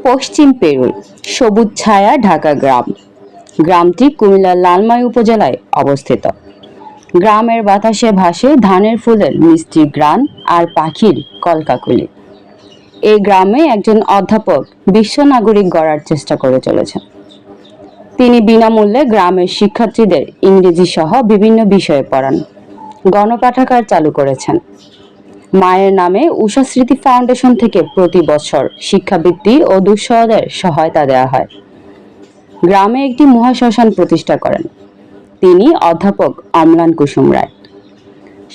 পশ্চিম পেরুল সবুজ ছায়া ঢাকা গ্রাম। গ্রামটি কুমিল্লার লালমাই উপজেলায় অবস্থিত। গ্রামের বাতাসে ভাসে ধানের ফুলের মিষ্টি ঘ্রাণ আর পাখির কলকাকলি। এই গ্রামে একজন অধ্যাপক বিশ্ব নাগরিক গড়ার চেষ্টা করে চলেছেন। তিনি বিনামূল্যে গ্রামের শিক্ষার্থীদের ইংরেজি সহ বিভিন্ন বিষয়ে পড়ান। গণপাঠাগার চালু করেছেন। মায়ের নামে উষা স্মৃতি ফাউন্ডেশন থেকে প্রতি বছর শিক্ষাবৃত্তি ও দুঃসহদের সহায়তা দেওয়া হয়। গ্রামে একটি মহাশ্মশান প্রতিষ্ঠা করেন তিনি অধ্যাপক অম্লান কুসুম রায়।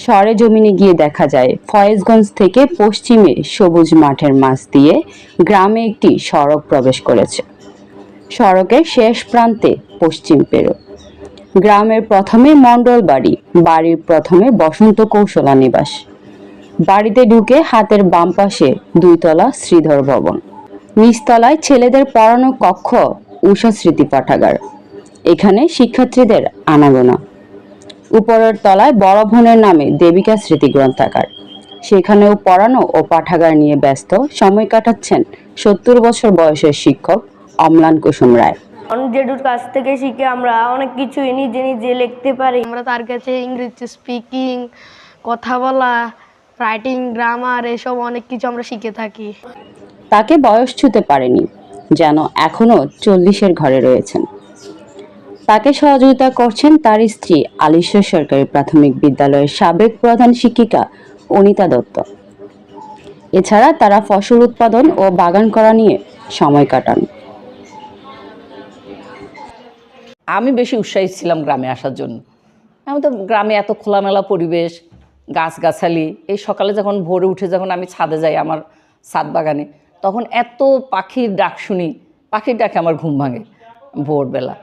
সরেজমিনে গিয়ে দেখা যায় ফয়েজগঞ্জ থেকে পশ্চিমে সবুজ মাঠের মাঝ দিয়ে গ্রামে একটি সড়ক প্রবেশ করেছে। সড়কের শেষ প্রান্তে পশ্চিম পেরু। গ্রামের প্রথমে মণ্ডল বাড়ি, বাড়ির প্রথমে বসন্ত কৌশলা নিবাস। বাড়িতে ঢুকে হাতের বাম পাশে 2 তলা শ্রীধর ভবন। নিচতলায় ছেলেদের পড়ানো কক্ষ উষা স্মৃতি পাঠাগার। এখানে শিক্ষার্থীদের আনাগোনা। উপরের তলায় বড় বোনের নামে দেবিকা স্মৃতি গ্রন্থাগার। সেখানেও পড়ানো ও পাঠাগার নিয়ে ব্যস্ত সময় কাটাচ্ছেন 70 বছর বয়সের শিক্ষক অম্লান কুসুম রায়। জেঠুর কাছ থেকে শিখে আমরা অনেক কিছু নিজে নিজে লিখতে পারি। আমরা তার কাছে ইংরেজি স্পিকিং, কথা বলা, রাইটিং, গ্রামার এসব অনেক কিছু আমরা শিখে থাকি। তাকে বয়স ছুঁতে পারেনি, যেন এখনো 40-এর ঘরে রয়েছেন। তাকে সহযোগিতা করছেন তার স্ত্রী আলিশ্বর সরকারি প্রাথমিক বিদ্যালয়ের সাবেক প্রধান শিক্ষিকা অনিতা দত্ত। এছাড়া তারা ফসল উৎপাদন ও বাগান করা নিয়ে সময় কাটান। আমি বেশি উৎসাহী ছিলাম গ্রামে আসার জন্য। আমি তো গ্রামে এত খোলামেলা পরিবেশ, গাছগাছালি। এই সকালে যখন ভোরে উঠে যখন আমি ছাদে যাই আমার ছাদ বাগানে, তখন এত পাখির ডাক শুনি, পাখির ডাকে আমার ঘুম ভাঙে ভোরবেলা।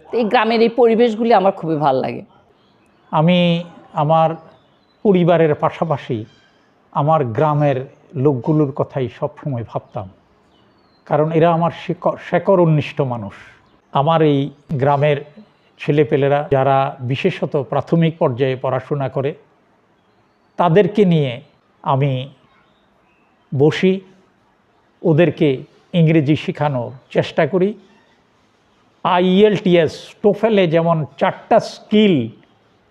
তো এই গ্রামের এই পরিবেশগুলি আমার খুবই ভালো লাগে। আমি আমার পরিবারের পাশাপাশি আমার গ্রামের লোকগুলোর কথাই সবসময় ভাবতাম, কারণ এরা আমার শেকড়নিষ্ঠ মানুষ। আমার এই গ্রামের ছেলেপেলেরা যারা বিশেষত প্রাথমিক পর্যায়ে পড়াশোনা করে, তাদেরকে নিয়ে আমি বসি, ওদেরকে ইংরেজি শেখানোর চেষ্টা করি। IELTS, টোফেলে যেমন 4টা স্কিল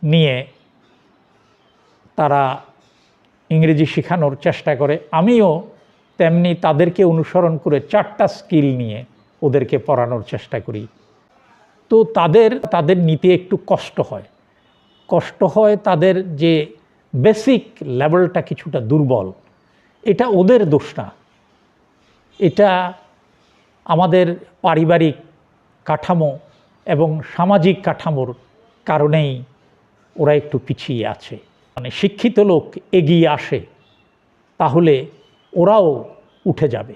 নিয়ে তারা ইংরেজি শেখানোর চেষ্টা করে, আমিও তেমনি তাদেরকে অনুসরণ করে 4টা স্কিল নিয়ে ওদেরকে পড়ানোর চেষ্টা করি। তো তাদের নিতে একটু কষ্ট হয়, তাদের যে বেসিক লেভেলটা কিছুটা দুর্বল। এটা ওদের দোষ না, এটা আমাদের পারিবারিক কাঠামো এবং সামাজিক কাঠামোর কারণেই ওরা একটু পিছিয়ে আছে। মানে শিক্ষিত লোক এগিয়ে আসে, তাহলে ওরাও উঠে যাবে।